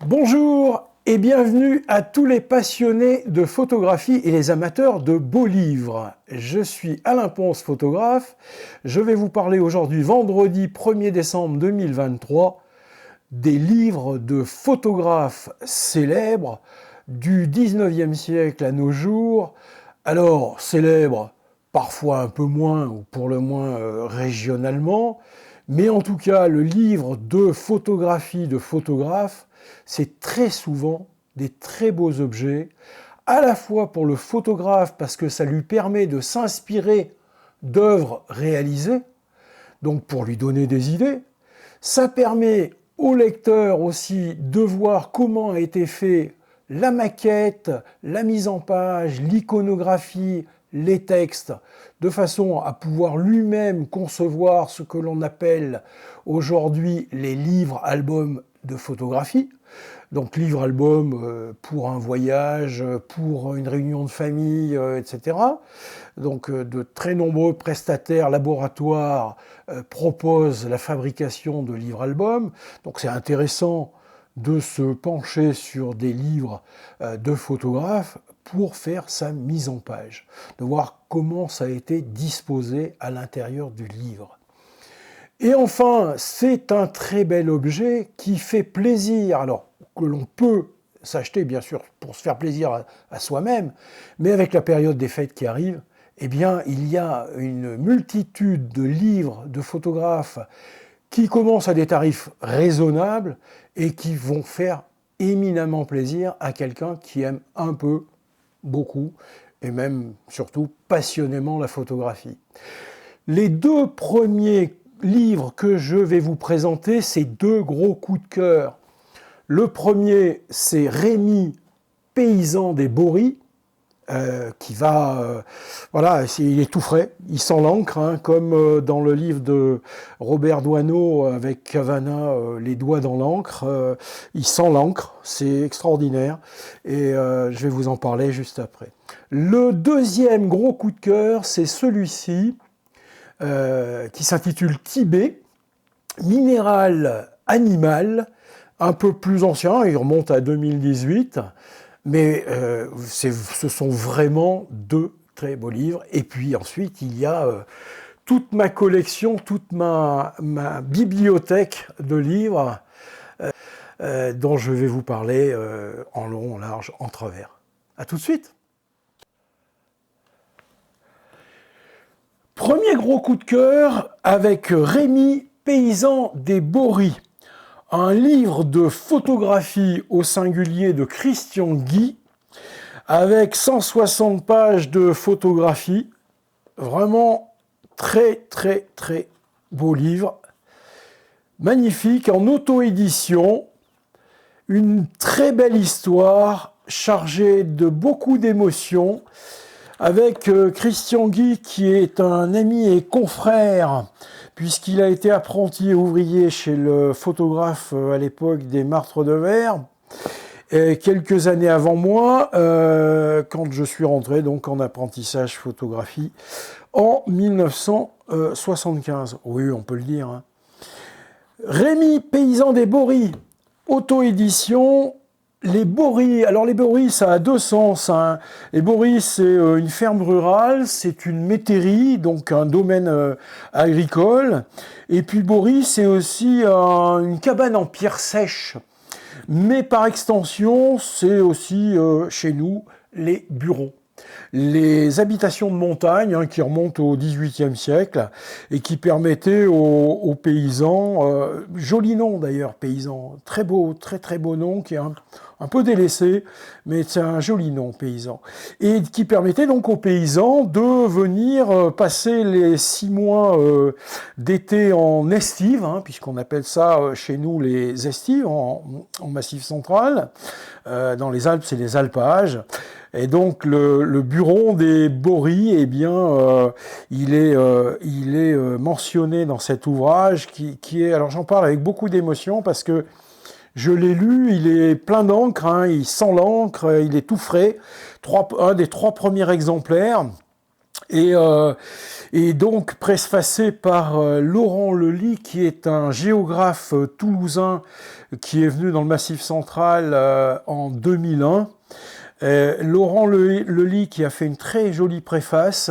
Bonjour et bienvenue à tous les passionnés de photographie et les amateurs de beaux livres. Je suis Alain Ponce, photographe. Je vais vous parler aujourd'hui, vendredi 1er décembre 2023, des livres de photographes célèbres du 19e siècle à nos jours. Alors, célèbres, parfois un peu moins, ou pour le moins régionalement, mais en tout cas, le livre de photographie de photographes, c'est très souvent des très beaux objets, à la fois pour le photographe parce que ça lui permet de s'inspirer d'œuvres réalisées, donc pour lui donner des idées. Ça permet au lecteur aussi de voir comment a été fait la maquette, la mise en page, l'iconographie, les textes, de façon à pouvoir lui-même concevoir ce que l'on appelle aujourd'hui les livres-albums de photographie. Donc livre-album pour un voyage, pour une réunion de famille, etc. Donc de très nombreux prestataires, laboratoires proposent la fabrication de livres-albums. Donc c'est intéressant de se pencher sur des livres de photographes pour faire sa mise en page, de voir comment ça a été disposé à l'intérieur du livre. Et enfin, c'est un très bel objet qui fait plaisir, alors que l'on peut s'acheter bien sûr pour se faire plaisir à soi-même, mais avec la période des fêtes qui arrive, eh bien, il y a une multitude de livres de photographes qui commencent à des tarifs raisonnables et qui vont faire éminemment plaisir à quelqu'un qui aime un peu, beaucoup, et même surtout passionnément la photographie. Les deux premiers livres que je vais vous présenter, c'est deux gros coups de cœur. Le premier, c'est Rémy, paysan des Bories, qui va, voilà, il est tout frais, il sent l'encre, hein, comme dans le livre de Robert Doisneau avec Cavana, Les doigts dans l'encre, il sent l'encre, c'est extraordinaire, et je vais vous en parler juste après. Le deuxième gros coup de cœur, c'est celui-ci, qui s'intitule Tibet, minéral animal, un peu plus ancien, il remonte à 2018, mais ce sont vraiment deux très beaux livres. Et puis ensuite, il y a toute ma collection, toute ma bibliothèque de livres dont je vais vous parler en long, en large, en travers. À tout de suite. Premier gros coup de cœur avec Rémy, paysan des Bories. Un livre de photographie au singulier de Christian Guy, avec 160 pages de photographie. Vraiment très très très beau livre. Magnifique, en auto-édition. Une très belle histoire chargée de beaucoup d'émotions. Avec Christian Guy, qui est un ami et confrère, puisqu'il a été apprenti ouvrier chez le photographe à l'époque des Martres de Verre, et quelques années avant moi, quand je suis rentré donc en apprentissage photographie en 1975. Oui, on peut le dire. Hein. Rémy, paysan des Bories, auto-édition. Les Bories, alors les Bories, ça a deux sens. Hein. Les Bories, c'est une ferme rurale, c'est une métairie, donc un domaine agricole. Et puis Bories, c'est aussi une cabane en pierre sèche. Mais par extension, c'est aussi chez nous les burons. Les habitations de montagne qui remontent au XVIIIe siècle et qui permettaient aux paysans, joli nom d'ailleurs, paysan, très beau, très très beau nom, qui est un peu délaissé, mais c'est un joli nom, paysan, et qui permettait donc aux paysans de venir passer les 6 mois d'été en estive, hein, puisqu'on appelle ça chez nous les estives, en Massif central. Dans les Alpes, c'est les alpages. Et donc le buron des Bories, eh bien, il est mentionné dans cet ouvrage qui est, alors j'en parle avec beaucoup d'émotion parce que je l'ai lu, il est plein d'encre, hein, il sent l'encre, il est tout frais. Un des 3 premiers exemplaires. Et, et donc préfacé par Laurent Lely, qui est un géographe toulousain qui est venu dans le Massif central en 2001. Laurent Lely qui a fait une très jolie préface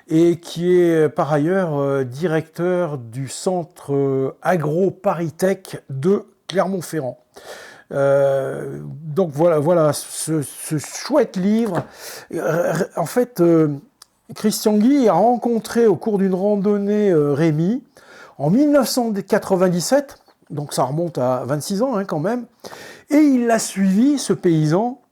et qui est par ailleurs directeur du centre agro-paritech de Clermont-Ferrand. Donc voilà ce chouette livre. En fait, Christian Guy a rencontré au cours d'une randonnée Rémi en 1997, donc ça remonte à 26 ans quand même, et il l'a suivi, ce paysan,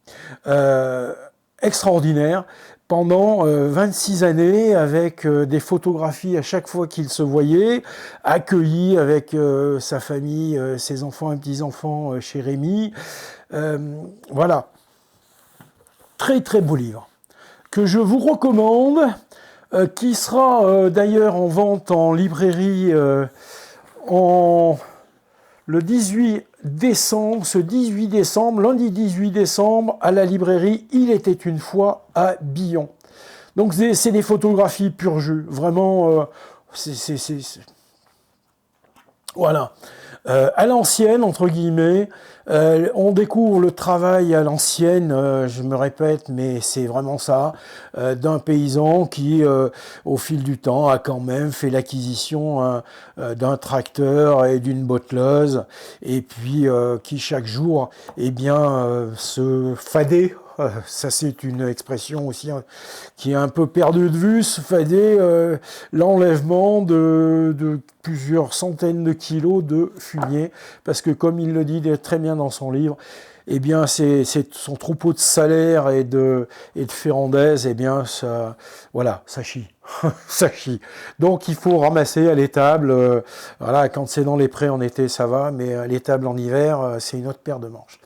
extraordinaire, pendant 26 années, avec des photographies à chaque fois qu'il se voyait, accueilli avec sa famille, ses enfants et petits-enfants chez Rémi. Voilà, très très beau livre, que je vous recommande, qui sera d'ailleurs en vente en librairie le 18 décembre, ce 18 décembre, lundi 18 décembre, à la librairie Il était une fois à Billon. Donc c'est des photographies pur jus, vraiment, voilà. À l'ancienne, entre guillemets, on découvre le travail à l'ancienne, je me répète, mais c'est vraiment ça, d'un paysan qui, au fil du temps, a quand même fait l'acquisition d'un tracteur et d'une botteleuse, et puis qui chaque jour, eh bien, se fadait. Ça, c'est une expression aussi qui est un peu perdue de vue, se fader l'enlèvement de plusieurs centaines de kilos de fumier, parce que comme il le dit très bien dans son livre, eh bien, c'est son troupeau de salaire et de férandaise, eh bien, ça, voilà, ça chie. Ça chie. Donc, il faut ramasser à l'étable. Voilà, quand c'est dans les prés en été, ça va, mais à l'étable en hiver, c'est une autre paire de manches.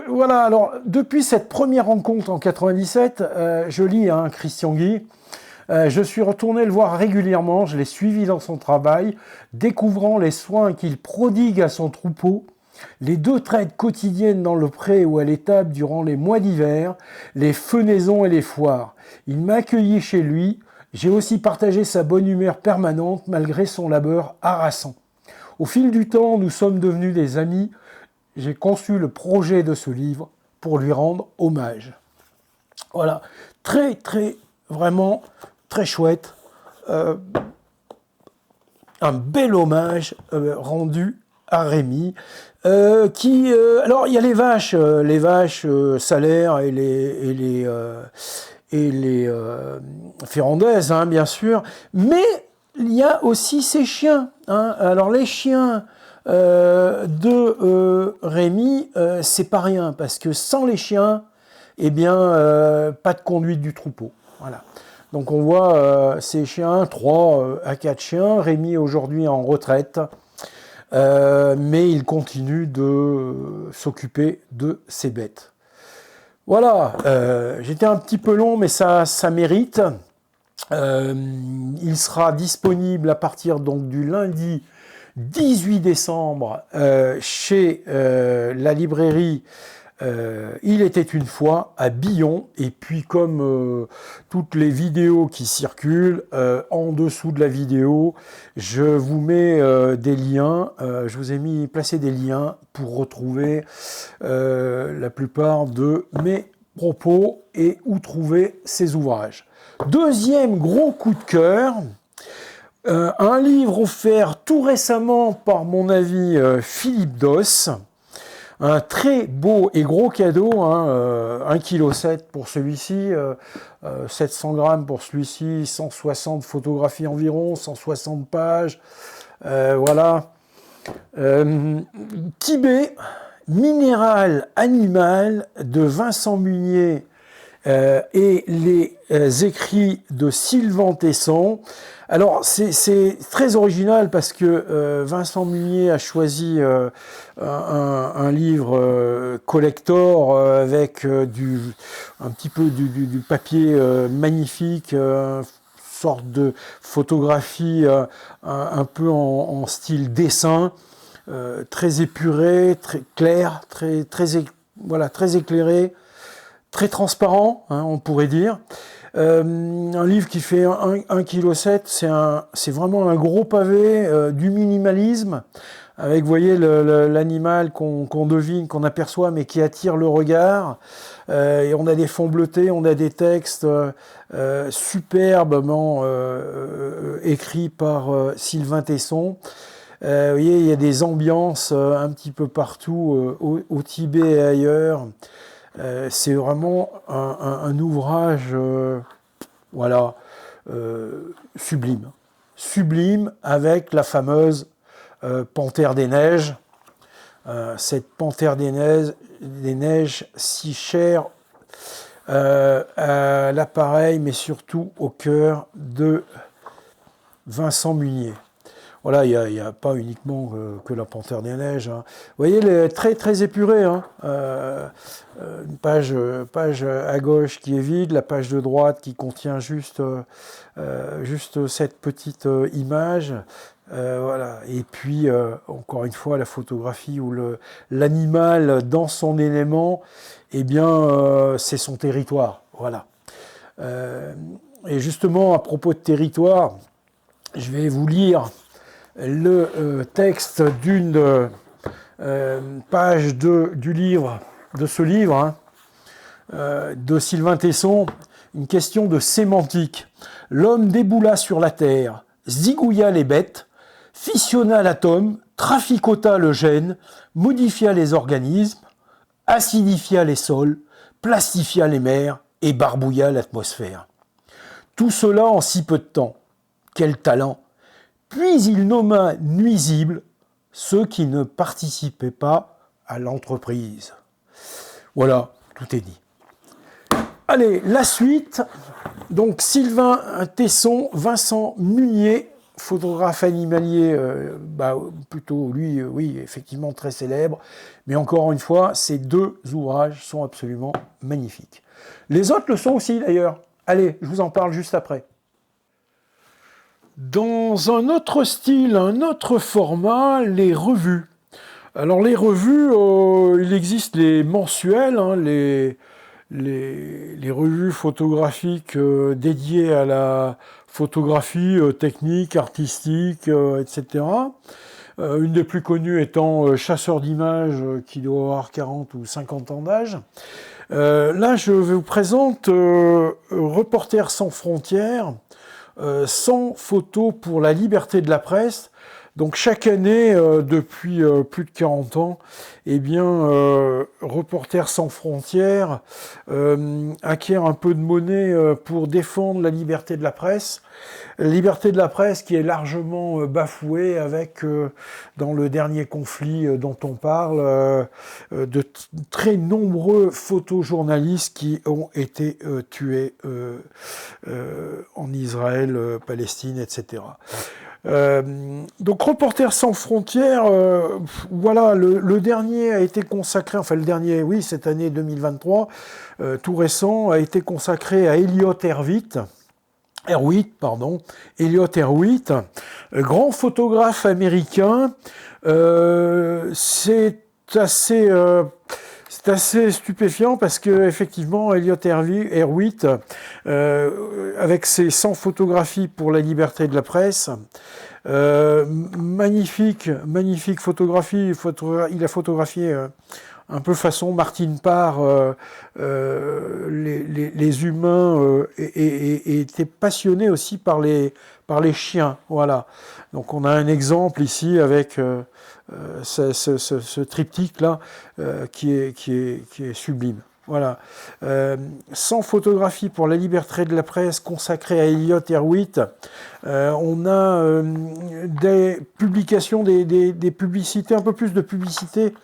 Voilà, alors depuis cette première rencontre en 97, je lis Christian Guy. Je suis retourné le voir régulièrement, je l'ai suivi dans son travail, découvrant les soins qu'il prodigue à son troupeau, les 2 traites quotidiennes dans le pré ou à l'étable durant les mois d'hiver, les fenaisons et les foires. Il m'a accueilli chez lui, j'ai aussi partagé sa bonne humeur permanente malgré son labeur harassant. Au fil du temps, nous sommes devenus des amis. J'ai conçu le projet de ce livre pour lui rendre hommage. Voilà, vraiment très chouette. Un bel hommage rendu à Rémi. Alors, il y a les vaches salaires et les férodaises, bien sûr, mais il y a aussi ces chiens. Alors, les chiens de Rémi, c'est pas rien, parce que sans les chiens, eh bien, pas de conduite du troupeau. Voilà. Donc on voit ces chiens, 3 à 4 chiens. Rémi est aujourd'hui en retraite, mais il continue de s'occuper de ses bêtes. Voilà, j'étais un petit peu long, mais ça mérite. Il sera disponible à partir donc du lundi 18 décembre chez la librairie Il était une fois à Billon. Et puis comme toutes les vidéos qui circulent, en dessous de la vidéo, je vous mets des liens. Je vous ai placé des liens pour retrouver la plupart de mes propos et où trouver ces ouvrages. Deuxième gros coup de cœur, un livre offert tout récemment par mon ami Philippe Doss, un très beau et gros cadeau, 1,7 kg pour celui-ci, 700 grammes pour celui-ci, 160 photographies environ, 160 pages, voilà. Tibet, minéral animal de Vincent Munier et les écrits de Sylvain Tesson. Alors, c'est très original parce que Vincent Munier a choisi un livre collector avec un petit peu du papier magnifique, sorte de photographie un peu en style dessin, très épuré, très clair, très éclairé, très transparent, hein, on pourrait dire. Un livre qui fait 1,7 kg, c'est vraiment un gros pavé du minimalisme, avec, vous voyez, l'animal qu'on devine, qu'on aperçoit, mais qui attire le regard. Et on a des fonds bleutés, on a des textes superbement écrits par Sylvain Tesson. Vous voyez, il y a des ambiances un petit peu partout, au Tibet et ailleurs. C'est vraiment un ouvrage, voilà, sublime. Sublime, avec la fameuse Panthère des Neiges. Cette Panthère des Neiges si chère à l'appareil, mais surtout au cœur de Vincent Munier. Voilà, il n'y a pas uniquement que la Panthère des Neiges. Hein. Vous voyez, elle est très, très épurée. Hein. Une page à gauche qui est vide, la page de droite qui contient juste cette petite image. Voilà. Et puis, encore une fois, la photographie où l'animal, dans son élément, eh bien, c'est son territoire. Voilà. Et justement, à propos de territoire, je vais vous lire le texte d'une page du livre, de ce livre, hein, de Sylvain Tesson, une question de sémantique. L'homme déboula sur la terre, zigouilla les bêtes, fissionna l'atome, traficota le gène, modifia les organismes, acidifia les sols, plastifia les mers et barbouilla l'atmosphère. Tout cela en si peu de temps. Quel talent! Puis il nomma nuisibles ceux qui ne participaient pas à l'entreprise. Voilà, tout est dit. Allez, la suite. Donc Sylvain Tesson, Vincent Munier, photographe animalier, plutôt lui, oui, effectivement très célèbre. Mais encore une fois, ces deux ouvrages sont absolument magnifiques. Les autres le sont aussi d'ailleurs. Allez, je vous en parle juste après. Dans un autre style, un autre format, les revues. Alors les revues, il existe les mensuels, hein, les revues photographiques dédiées à la photographie technique, artistique, etc. Une des plus connues étant Chasseur d'images, qui doit avoir 40 ou 50 ans d'âge. Là, je vous présente Reporters sans frontières, 100 photos pour la liberté de la presse. Donc chaque année, depuis plus de 40 ans, eh bien, Reporters sans frontières acquiert un peu de monnaie pour défendre la liberté de la presse. La liberté de la presse qui est largement bafouée avec, dans le dernier conflit dont on parle, de très nombreux photojournalistes qui ont été tués en Israël, Palestine, etc. Donc Reporters sans frontières, voilà, le dernier a été consacré, enfin le dernier, oui, cette année 2023, tout récent, a été consacré à Elliott Erwitt, grand photographe américain. C'est assez stupéfiant parce que effectivement, Elliott Erwitt, avec ses 100 photographies pour la liberté de la presse, magnifique photographie. Il a photographié un peu façon Martin Parr, les humains, et était passionné aussi par les chiens. Voilà. Donc on a un exemple ici avec ce triptyque là qui est sublime. Voilà. 100 photographies pour la liberté de la presse consacrées à Elliott Erwitt. On a des publications, des publicités, un peu plus de publicités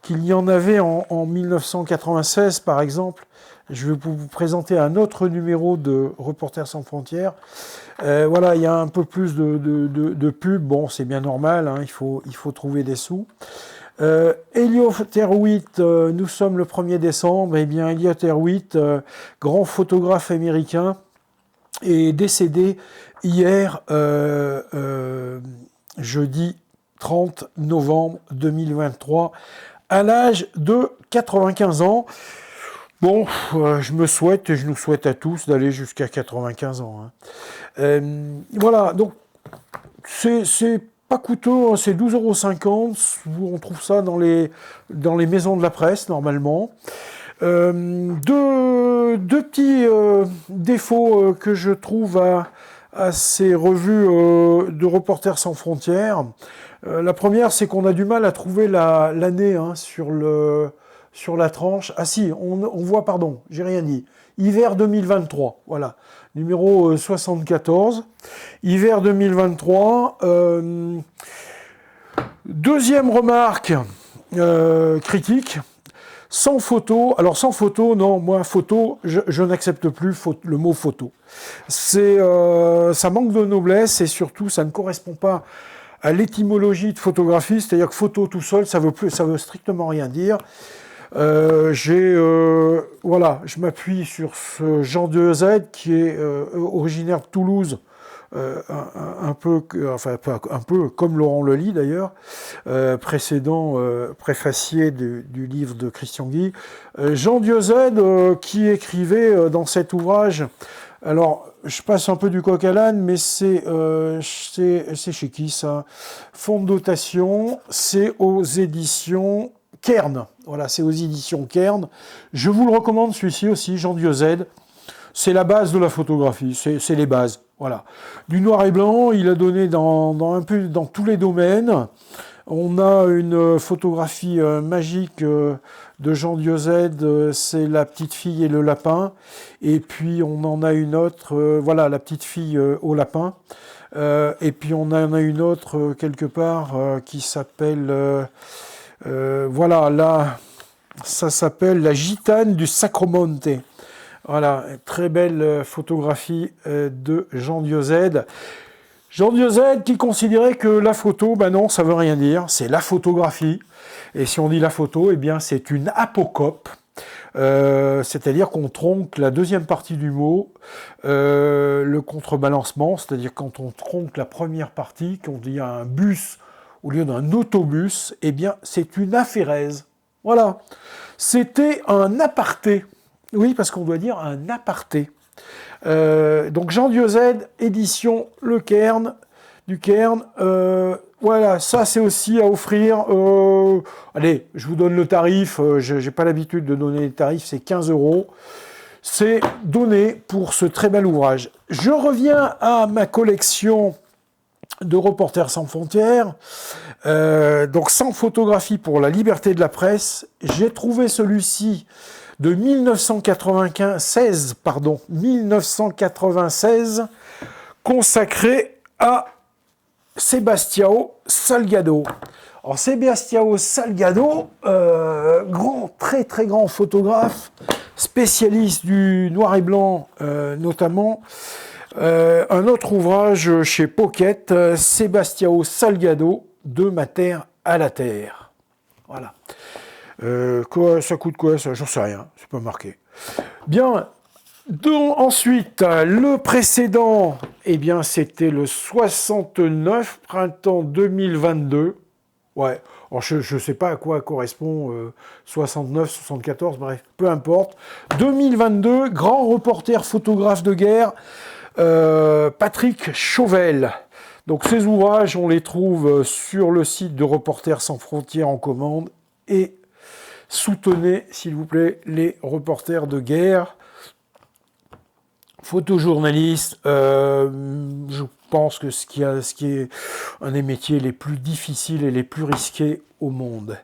qu'il y en avait en 1996, par exemple. Je vais vous présenter un autre numéro de Reporters sans frontières. Voilà, il y a un peu plus de pub. Bon, c'est bien normal, hein, il faut trouver des sous. Elliott Erwitt, nous sommes le 1er décembre. Eh bien, Elliott Erwitt, grand photographe américain, est décédé hier, jeudi 30 novembre 2023, à l'âge de 95 ans. Bon, je me souhaite, et je nous souhaite à tous d'aller jusqu'à 95 ans. Hein. Voilà, donc c'est pas coûteux, hein, c'est 12,50 €. On trouve ça dans les maisons de la presse, normalement. Deux petits défauts que je trouve à ces revues de Reporters sans frontières. La première, c'est qu'on a du mal à trouver l'année hein, sur la tranche. Ah si, on voit, pardon, j'ai rien dit. Hiver 2023, voilà, numéro 74. Hiver 2023. Deuxième remarque critique. Sans photo, alors sans photo, non, moi, photo, je n'accepte plus le mot photo. Ça manque de noblesse et surtout, ça ne correspond pas à l'étymologie de photographie, c'est-à-dire que photo tout seul, ça veut strictement rien dire. Voilà, je m'appuie sur ce Jean Dieuze qui est originaire de Toulouse, un peu comme Laurent Lely d'ailleurs, précédent préfacier du livre de Christian Guy. Jean Dieuze qui écrivait dans cet ouvrage, alors je passe un peu du coq à l'âne, mais c'est chez qui ça? Fonds de dotation, c'est aux éditions Kern. Voilà, c'est aux éditions Kern. Je vous le recommande celui-ci aussi, Jean Dieuze. C'est la base de la photographie, c'est les bases. Voilà. Du noir et blanc, il a donné un peu dans tous les domaines. On a une photographie magique de Jean Dieuze, c'est La petite fille et le lapin. Et puis on en a une autre, voilà, La petite fille au lapin. Et puis on en a une autre quelque part qui s'appelle, voilà, là, ça s'appelle La gitane du Sacromonte. Voilà, très belle photographie de Jean Dieuze. Jean Dieuze qui considérait que la photo, ben non, ça veut rien dire, c'est la photographie. Et si on dit la photo, eh bien c'est une apocope. C'est-à-dire qu'on tronque la deuxième partie du mot, le contrebalancement, c'est-à-dire quand on tronque la première partie, qu'on dit un bus au lieu d'un autobus, eh bien c'est une aphérèse. Voilà, c'était un aparté. Oui, parce qu'on doit dire un aparté. Donc Jean Dieuze, édition Le Kern, du Kern. Voilà, ça c'est aussi à offrir. Allez, je vous donne le tarif. Je n'ai pas l'habitude de donner les tarifs, c'est 15 €. C'est donné pour ce très bel ouvrage. Je reviens à ma collection de Reporters sans frontières. Donc sans photographie pour la liberté de la presse. J'ai trouvé celui-ci de 1996, consacré à Sebastião Salgado. Alors Sebastião Salgado, très très grand photographe, spécialiste du noir et blanc notamment. Un autre ouvrage chez Pocket, Sebastião Salgado, De ma terre à la terre. Voilà. Ça coûte quoi ça? J'en sais rien, c'est pas marqué. Bien, ensuite, le précédent, eh bien, c'était le 69, printemps 2022. Ouais, alors je sais pas à quoi correspond 69, 74, bref, peu importe. 2022, grand reporter photographe de guerre, Patrick Chauvel. Donc ces ouvrages, on les trouve sur le site de Reporters sans frontières en commande et soutenez, s'il vous plaît, les reporters de guerre, photojournalistes. Je pense que ce qui est un des métiers les plus difficiles et les plus risqués au monde.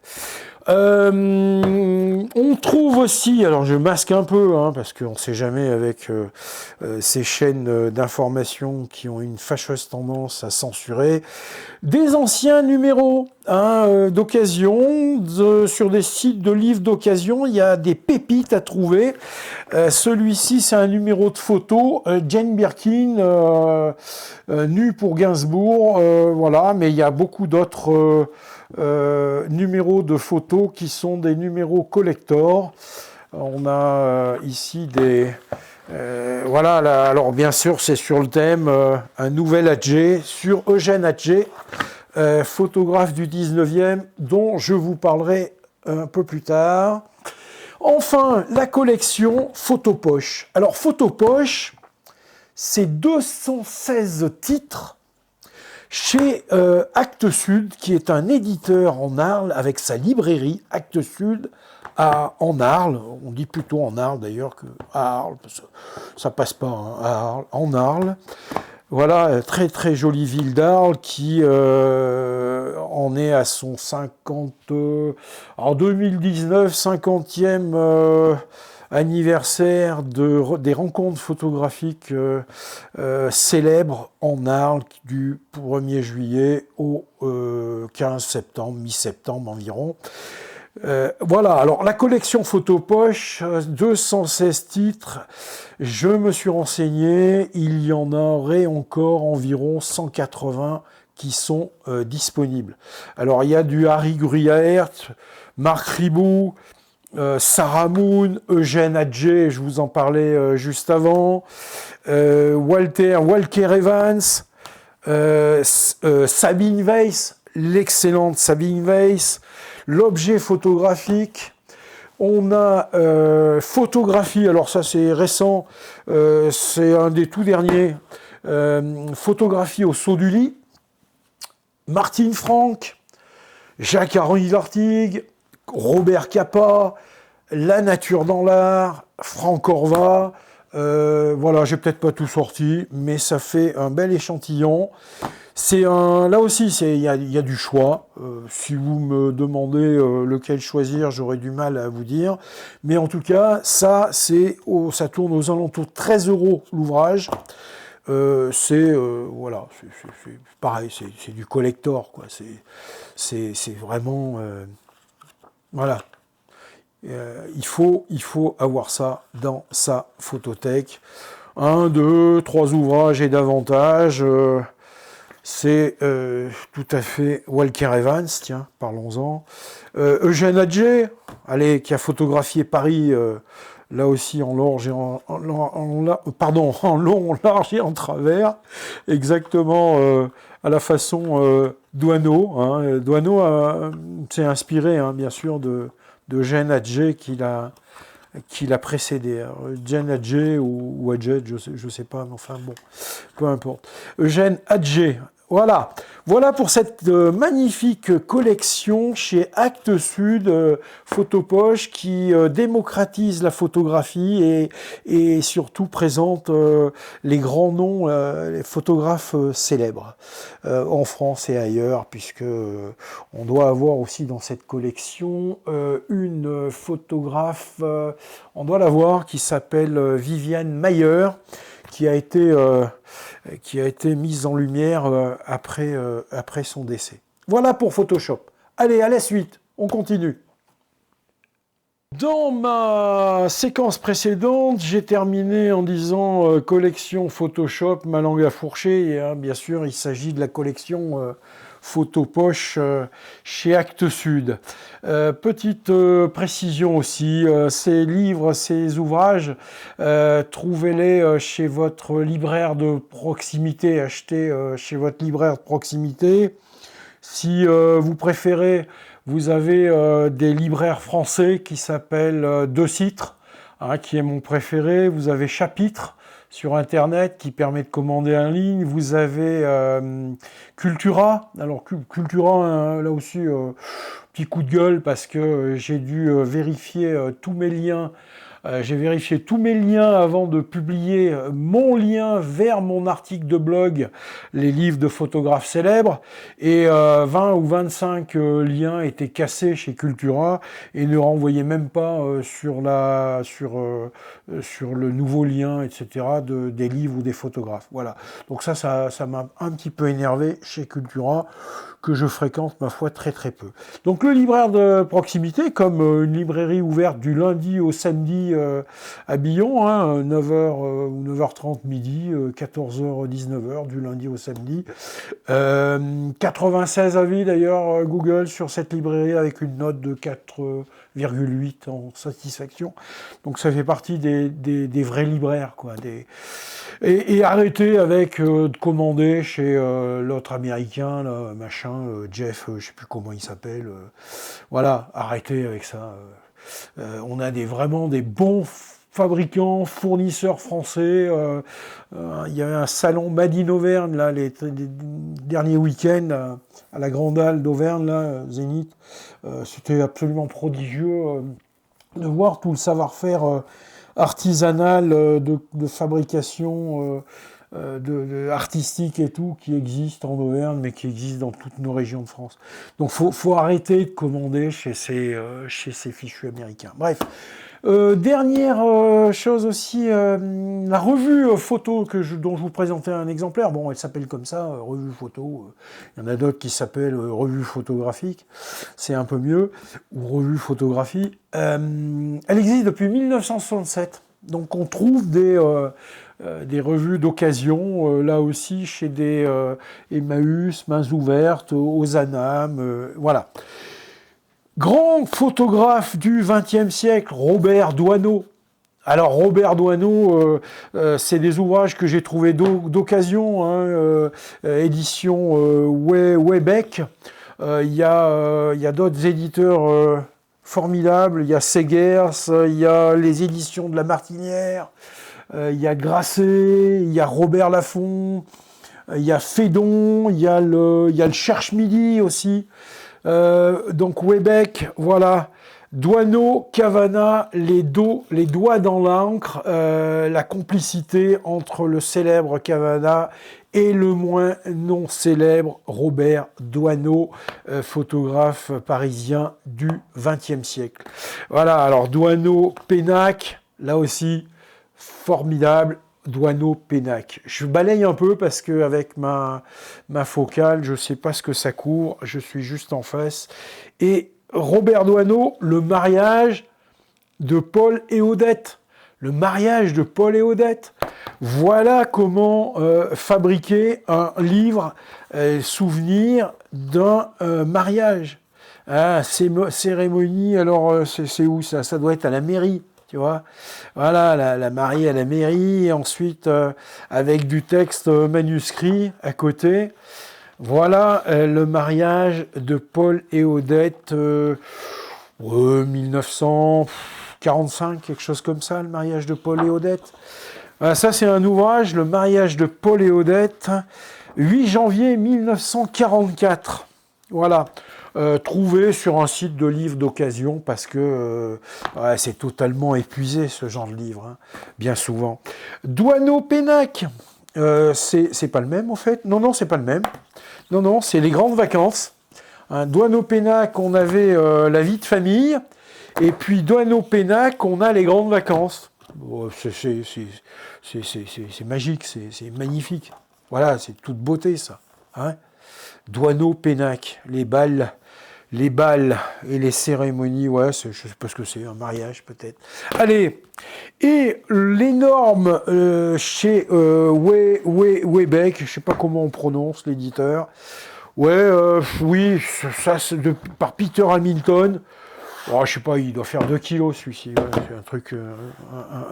On trouve aussi, alors je masque un peu, hein, parce qu'on ne sait jamais avec ces chaînes d'information qui ont une fâcheuse tendance à censurer, des anciens numéros d'occasion, sur des sites de livres d'occasion, il y a des pépites à trouver. Celui-ci, c'est un numéro de photo, Jane Birkin, nue pour Gainsbourg, voilà, mais il y a beaucoup d'autres numéros de photos qui sont des numéros collector. On a ici des... voilà, là, alors bien sûr c'est sur le thème un nouvel Atget, sur Eugène Atget, photographe du 19e, dont je vous parlerai un peu plus tard. Enfin, la collection Photopoche. Alors, Photopoche, c'est 216 titres chez Actes Sud, qui est un éditeur en Arles, avec sa librairie Actes Sud en Arles. On dit plutôt en Arles d'ailleurs que à Arles, parce que ça passe pas hein, à Arles, en Arles. Voilà, très très jolie ville d'Arles qui en est à son 50, en 2019, 50e anniversaire des rencontres photographiques célèbres en Arles du 1er juillet au 15 septembre, mi-septembre environ. Voilà, alors la collection Photopoche, 216 titres, je me suis renseigné, il y en aurait encore environ 180 qui sont disponibles. Alors il y a du Harry Gruyaert, Marc Ribot, Sarah Moon, Eugène Adjé, je vous en parlais juste avant, Walker Evans, Sabine Weiss, l'excellente Sabine Weiss, l'objet photographique, on a photographie, alors ça c'est récent, c'est un des tout derniers, photographie au saut du lit, Martine Franck, Jacques-Henri Lartigue, Robert Capa, La nature dans l'art, Franck Orva, voilà, j'ai peut-être pas tout sorti, mais ça fait un bel échantillon. Là aussi, il y a du choix. Si vous me demandez lequel choisir, j'aurais du mal à vous dire. Mais en tout cas, ça tourne aux alentours de 13 € l'ouvrage. Voilà, c'est pareil, c'est du collector, quoi. C'est vraiment, voilà. Il faut avoir ça dans sa photothèque. 1, 2, 3 ouvrages et davantage. C'est tout à fait Walker Evans, tiens, parlons-en. Eugène Adjé, allez, qui a photographié Paris, là aussi en long, en large et en travers, exactement à la façon Doisneau. Hein. Doisneau s'est inspiré, hein, bien sûr, de Eugène Adjé qui l'a précédé. Eugène Adjé ou Adjé, je sais pas, mais enfin bon, peu importe. Eugène Adjé. Voilà pour cette magnifique collection chez Actes Sud, Photopoche, qui démocratise la photographie et surtout présente les grands noms, les photographes célèbres en France et ailleurs, puisque on doit avoir aussi dans cette collection une photographe, on doit la voir, qui s'appelle Viviane Mayer, qui a été mise en lumière après son décès. Voilà pour Photoshop. Allez, à la suite, on continue. Dans ma séquence précédente, j'ai terminé en disant collection Photoshop, ma langue à fourcher, et bien sûr, il s'agit de la collection Photopoche chez Actes Sud. Petite précision aussi, ces livres, ces ouvrages, trouvez-les chez votre libraire de proximité, achetez chez votre libraire de proximité. Si vous préférez, vous avez des libraires français qui s'appellent De Citre, hein, qui est mon préféré. Vous avez Chapitre sur Internet qui permet de commander en ligne. Vous avez Cultura. Alors Cultura, là aussi, petit coup de gueule parce que j'ai dû vérifier tous mes liens. J'ai vérifié tous mes liens avant de publier mon lien vers mon article de blog, les livres de photographes célèbres, et 20 ou 25 liens étaient cassés chez Cultura et ne renvoyaient même pas sur le nouveau lien, etc., des livres ou des photographes. Voilà. Donc ça m'a un petit peu énervé chez Cultura, que je fréquente, ma foi, très très peu. Donc le libraire de proximité, comme une librairie ouverte du lundi au samedi à Billon, hein, 9h ou 9h30 midi, 14h, 19h, du lundi au samedi. 96 avis d'ailleurs Google sur cette librairie avec une note de 4,8 en satisfaction. Donc ça fait partie des vrais libraires, quoi. Et arrêtez avec de commander chez l'autre américain, là, machin, Jeff, je sais plus comment il s'appelle. Voilà, arrêtez avec ça. On a vraiment des bons fabricants, fournisseurs français. Il y avait un salon Made in Auvergne, là, les derniers week-ends, à la Grande Halle d'Auvergne, là, Zénith. C'était absolument prodigieux de voir tout le savoir-faire artisanal de fabrication artistique et tout qui existe en Auvergne, mais qui existe dans toutes nos régions de France. Donc faut arrêter de commander chez ces fichus américains. Bref. Dernière chose aussi, la revue photo dont je vous présentais un exemplaire. Bon, elle s'appelle comme ça, revue photo. Il y en a d'autres qui s'appellent revue photographique. C'est un peu mieux, ou revue photographie. Elle existe depuis 1967. Donc on trouve des revues d'occasion, là aussi chez des Emmaüs, Mains Ouvertes, Ozanam, voilà. Grand photographe du XXe siècle, Robert Doisneau. Alors Robert Doisneau, c'est des ouvrages que j'ai trouvés d'occasion, hein, édition Webec. Il y a d'autres éditeurs formidables. Il y a Segers, il y a les éditions de La Martinière, il y a Grasset, il y a Robert Laffont, il y a Fédon, il y a le Cherche-Midi aussi. Donc Webec, voilà, Doisneau, Cavana, les doigts dans l'encre, la complicité entre le célèbre Cavana et le moins non célèbre Robert Doisneau, photographe parisien du XXe siècle. Voilà, alors Doisneau-Pénac, là aussi, formidable. Doisneau-Pénac. Je balaye un peu parce qu'avec ma focale, je ne sais pas ce que ça couvre, je suis juste en face. Et Robert Doisneau, le mariage de Paul et Odette. Le mariage de Paul et Odette. Voilà comment fabriquer un livre souvenir d'un mariage. Ah, cérémonie, alors c'est où ça? Ça doit être à la mairie. Tu vois, voilà, la mariée à la mairie, et ensuite avec du texte manuscrit à côté. Voilà le mariage de Paul et Odette, 1945, quelque chose comme ça, le mariage de Paul et Odette. Voilà, ça c'est un ouvrage, le mariage de Paul et Odette, 8 janvier 1944. Voilà. Trouvé sur un site de livres d'occasion parce que c'est totalement épuisé ce genre de livre, hein, bien souvent. Doisneau-Pénac, c'est pas le même en fait. Non, c'est pas le même. Non, c'est les grandes vacances. Hein, Doisneau-Pénac, on avait la vie de famille, et puis Doisneau-Pénac, on a les grandes vacances. Oh, c'est magique, c'est magnifique. Voilà, c'est toute beauté ça. Hein. Doisneau-Pénac, les balles et les cérémonies, ouais, je sais pas ce que c'est, un mariage peut-être. Allez, et l'énorme chez Webec, je sais pas comment on prononce l'éditeur, oui, ça c'est par Peter Hamilton. Oh, je sais pas, il doit faire 2 kilos celui-ci. Ouais, c'est un truc,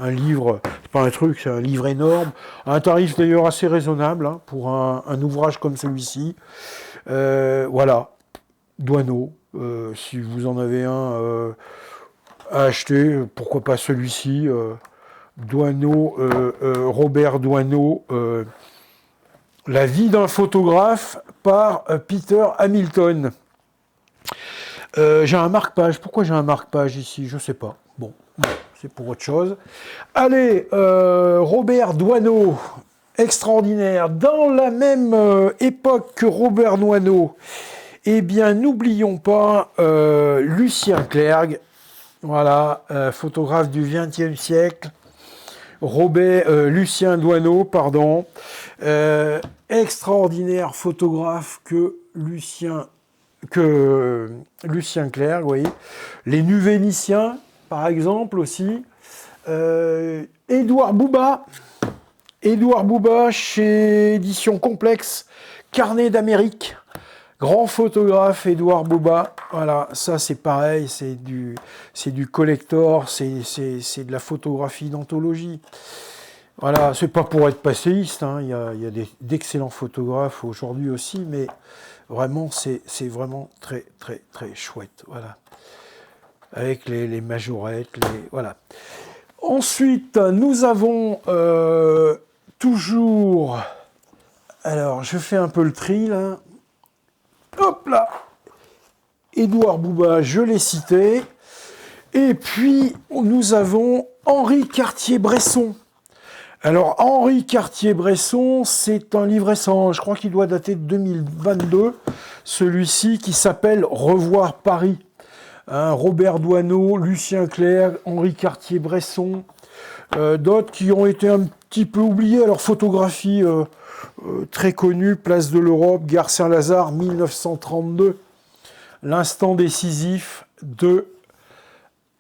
un livre, c'est pas un truc, c'est un livre énorme. Un tarif d'ailleurs assez raisonnable hein, pour un ouvrage comme celui-ci. Voilà, Doisneau. Si vous en avez un à acheter, pourquoi pas celui-ci. Doisneau, Robert Doisneau. La vie d'un photographe par Peter Hamilton. J'ai un marque-page. Pourquoi j'ai un marque-page ici? Je sais pas. Bon, c'est pour autre chose. Allez, Robert Doisneau, extraordinaire. Dans la même époque que Robert Doisneau, eh bien, n'oublions pas Lucien Clergue, voilà, photographe du XXe siècle. Lucien Doisneau, pardon. Extraordinaire photographe que Lucien Clergue, vous voyez. Les Nus Vénitiens, par exemple, aussi. Édouard Bouba chez Éditions Complexe, Carnet d'Amérique. Grand photographe, Édouard Bouba. Voilà, ça c'est pareil, c'est du collector, c'est de la photographie d'anthologie. Voilà, c'est pas pour être passéiste, hein. Il y a d'excellents photographes aujourd'hui aussi, mais vraiment, c'est vraiment très, très, très chouette. Voilà. avec les majorettes, voilà. Ensuite, nous avons toujours... Alors, je fais un peu le tri, là. Hop là! Édouard Bouba, je l'ai cité. Et puis, nous avons Henri Cartier-Bresson. Alors, Henri Cartier-Bresson, c'est un livre récent, je crois qu'il doit dater de 2022, celui-ci qui s'appelle « Revoir Paris ». Robert Doisneau, Lucien Clerc, Henri Cartier-Bresson, d'autres qui ont été un petit peu oubliés. Alors, photographie très connue, Place de l'Europe, Gare Saint-Lazare, 1932, l'instant décisif de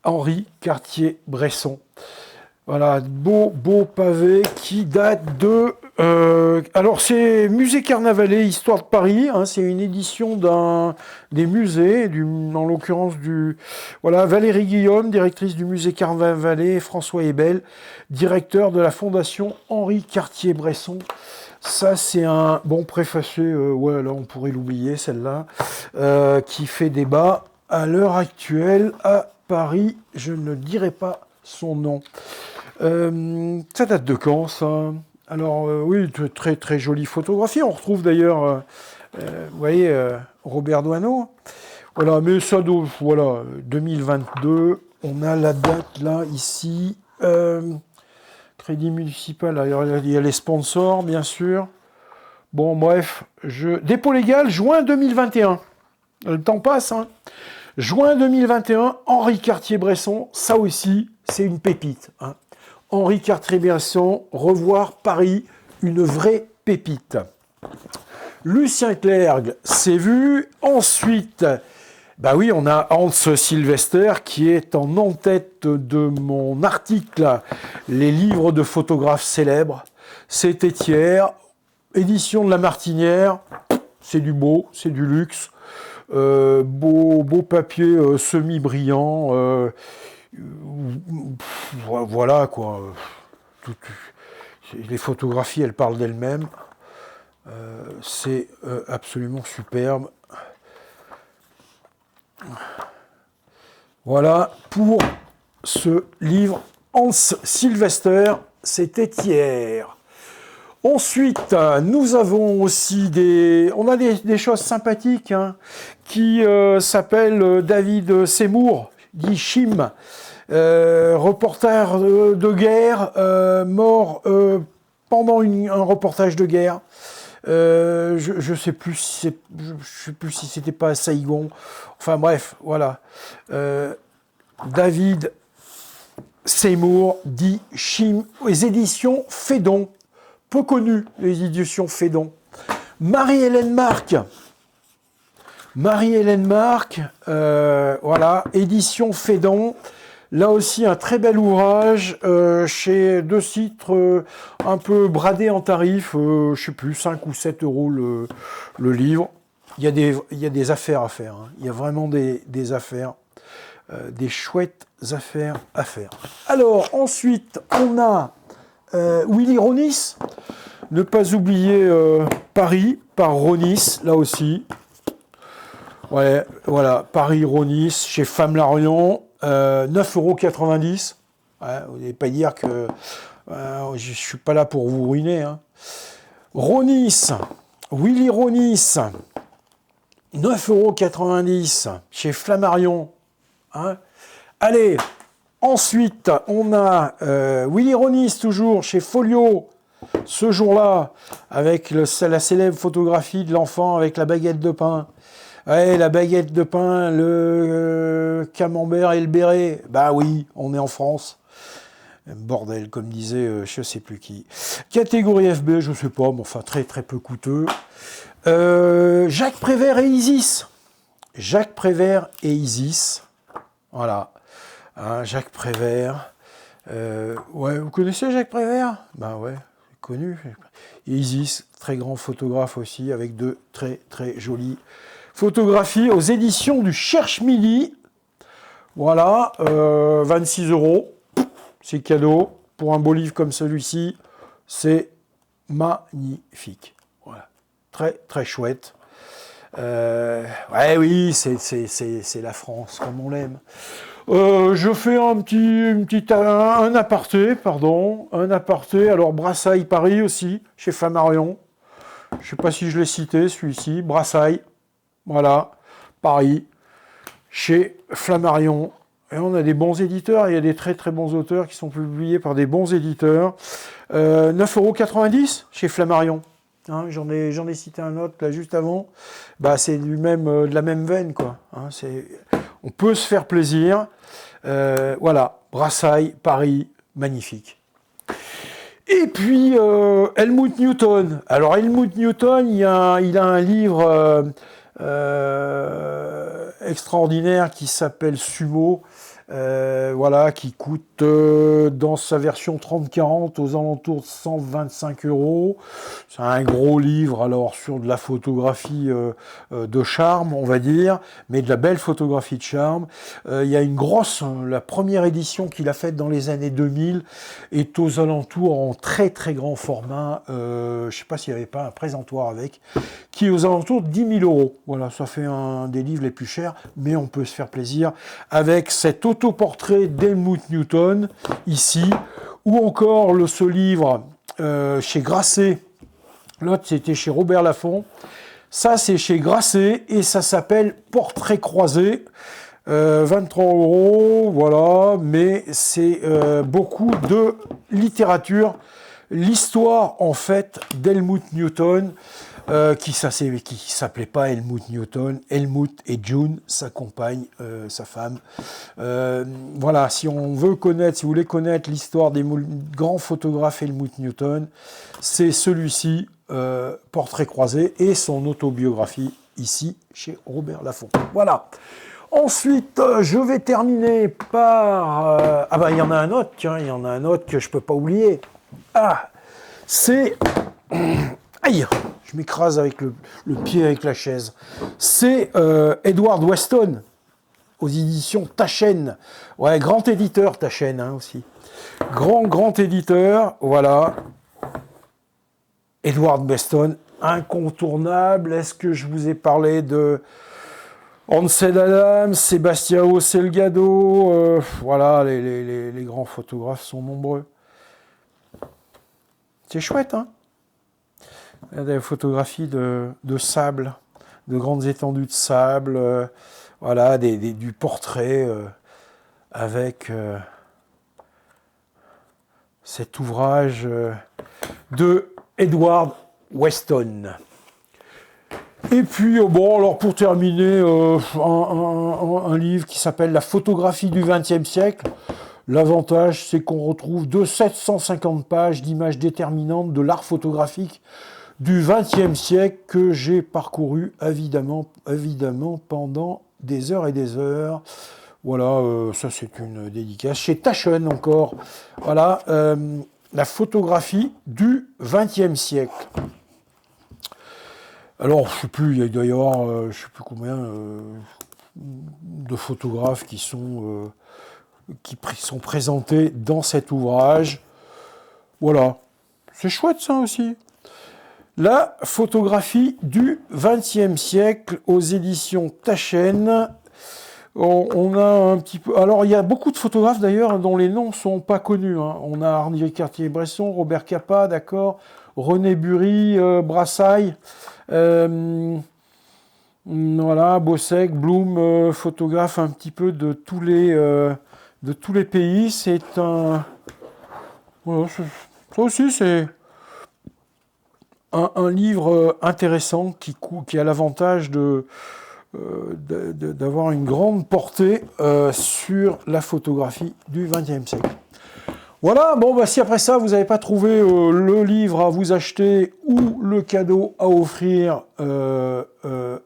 Henri Cartier-Bresson. Voilà, beau pavé qui date de... alors, c'est Musée Carnavalet, Histoire de Paris. Hein, c'est une édition des musées, en l'occurrence du... Voilà, Valérie Guillaume, directrice du Musée Carnavalet, François Ebel, directeur de la Fondation Henri Cartier-Bresson. Ça, c'est un bon préfacé, ouais, là, on pourrait l'oublier, celle-là, qui fait débat à l'heure actuelle à Paris. Je ne dirai pas son nom. Ça date de quand, ça? Alors, oui, très très jolie photographie. On retrouve d'ailleurs, vous voyez, Robert Doisneau. Voilà, mais ça, voilà, 2022. On a la date là, ici. Crédit municipal, il y a les sponsors, bien sûr. Bon, bref, dépôt légal, juin 2021. Le temps passe, hein. Juin 2021, Henri Cartier-Bresson, ça aussi, c'est une pépite, hein. Henri Cartier-Bresson, Revoir Paris, une vraie pépite. Lucien Clerc, c'est vu. Ensuite, bah oui, on a Hans Sylvester qui est en tête de mon article « Les livres de photographes célèbres ». C'était hier, édition de La Martinière, c'est du beau, c'est du luxe. Beau papier semi-brillant, voilà quoi. Les photographies, elles parlent d'elles-mêmes. C'est absolument superbe. Voilà pour ce livre Hans Sylvester, c'était hier. Ensuite, nous avons aussi des choses sympathiques, hein, qui s'appellent David Seymour, dit Chim, reporter de guerre, mort pendant un reportage de guerre. Je sais plus si c'était pas à Saïgon. Enfin bref, voilà. David Seymour, dit Chim, les éditions Fédon. Peu connu, les éditions Fédon. Marie-Hélène Marc. Voilà, édition Fédon. Là aussi, un très bel ouvrage chez deux titres un peu bradés en tarif, je ne sais plus, 5 ou 7 euros le livre. Il y a des affaires à faire, hein. Il y a vraiment des affaires, des chouettes affaires à faire. Alors, ensuite, on a Willy Ronis. Ne pas oublier Paris, par Ronis, là aussi. Ouais, voilà, Paris Ronis, chez Femme Larion, 9,90 €. Ouais, vous n'allez pas dire que je ne suis pas là pour vous ruiner, hein. Ronis, Willy Ronis, 9,90 € chez Flammarion, hein. Allez, ensuite, on a Willy Ronis, toujours chez Folio, ce jour-là, avec la célèbre photographie de l'enfant avec la baguette de pain. Ouais, la baguette de pain, le camembert et le béret. Bah oui, on est en France. Bordel, comme disait je sais plus qui. Catégorie FB, je sais pas, mais enfin très très peu coûteux. Jacques Prévert et Isis. Jacques Prévert et Isis. Voilà. Hein, Jacques Prévert. Ouais, vous connaissez Jacques Prévert? Bah ouais, connu. Et Isis, très grand photographe aussi, avec de très très jolies photographies aux éditions du Cherche-Midi. Voilà, 26 €. C'est cadeau. Pour un beau livre comme celui-ci, c'est magnifique. Voilà, très très chouette. Ouais, oui, c'est la France comme on l'aime. Je fais un aparté, pardon, un aparté. Alors Brassailles Paris aussi, chez Flammarion. Je ne sais pas si je l'ai cité, celui-ci. Brassailles, voilà, Paris, chez Flammarion. Et on a des bons éditeurs, il y a des très très bons auteurs qui sont publiés par des bons éditeurs. 9,90 € chez Flammarion. Hein, j'en ai cité un autre là juste avant. Bah, c'est de la même veine, quoi. Hein, on peut se faire plaisir. Voilà, Brassailles, Paris, magnifique. Et puis Helmut Newton. Alors Helmut Newton, il a un livre extraordinaire qui s'appelle Sumo. Voilà, qui coûte dans sa version 30-40 aux alentours de 125 €. C'est un gros livre, alors sur de la photographie de charme, on va dire, mais de la belle photographie de charme. Il y a une grosse, la première édition qu'il a faite dans les années 2000 est aux alentours en très très grand format. Je ne sais pas s'il n'y avait pas un présentoir avec, qui est aux alentours de 10 000 €. Voilà, ça fait un des livres les plus chers, mais on peut se faire plaisir avec cet autoportrait d'Helmut Newton, ici, ou encore ce livre chez Grasset. L'autre, c'était chez Robert Laffont. Ça, c'est chez Grasset, et ça s'appelle Portrait croisé. 23 €, voilà, mais c'est beaucoup de littérature. L'histoire, en fait, d'Helmut Newton, qui s'appelait pas Helmut Newton, Helmut et June, sa compagne, sa femme. Voilà, si vous voulez connaître l'histoire des grands photographes Helmut Newton, c'est celui-ci, Portrait croisé, et son autobiographie, ici, chez Robert Laffont. Voilà. Ensuite, je vais terminer par... ah ben, il y en a un autre, tiens, il y en a un autre que je peux pas oublier. Ah, c'est... Aïe, je m'écrase avec le pied avec la chaise. C'est Edward Weston, aux éditions Taschen. Ouais, grand éditeur, Taschen, hein, aussi. Grand éditeur, voilà. Edward Weston, incontournable. Est-ce que je vous ai parlé de Ansel Adams, Sebastião Salgado, voilà, les grands photographes sont nombreux. C'est chouette, hein? Il y a des photographies de sable, de grandes étendues de sable, voilà, du portrait avec cet ouvrage de Edward Weston. Et puis, bon, alors pour terminer, un livre qui s'appelle La photographie du XXe siècle. L'avantage, c'est qu'on retrouve 750 pages d'images déterminantes de l'art photographique du XXe siècle que j'ai parcouru évidemment pendant des heures et des heures. Voilà, ça c'est une dédicace. Chez Taschen encore, voilà, la photographie du XXe siècle. Alors, je sais plus, il doit y avoir, je sais plus combien de photographes qui sont présentés dans cet ouvrage. Voilà, c'est chouette ça aussi. La photographie du XXe siècle aux éditions Taschen. On a un petit peu... Alors, il y a beaucoup de photographes d'ailleurs dont les noms ne sont pas connus. Hein. On a Henri Cartier-Bresson, Robert Capa, d'accord, René Bury, Brassailles, voilà, Bossec, Blum, photographe un petit peu de tous les pays. C'est un... Voilà, ça aussi, c'est un livre intéressant qui a l'avantage d'avoir une grande portée sur la photographie du XXe siècle. Voilà, bon, bah, si après ça, vous n'avez pas trouvé le livre à vous acheter ou le cadeau à offrir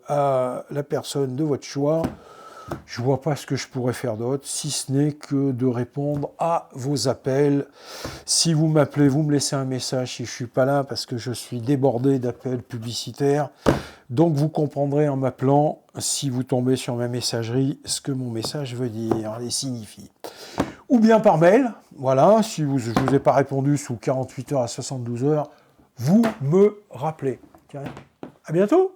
à la personne de votre choix, je ne vois pas ce que je pourrais faire d'autre, si ce n'est que de répondre à vos appels. Si vous m'appelez, vous me laissez un message si je ne suis pas là, parce que je suis débordé d'appels publicitaires. Donc vous comprendrez en m'appelant, si vous tombez sur ma messagerie, ce que mon message veut dire et signifie. Ou bien par mail, voilà, si je ne vous ai pas répondu sous 48 heures à 72 heures, vous me rappelez. Tiens, à bientôt!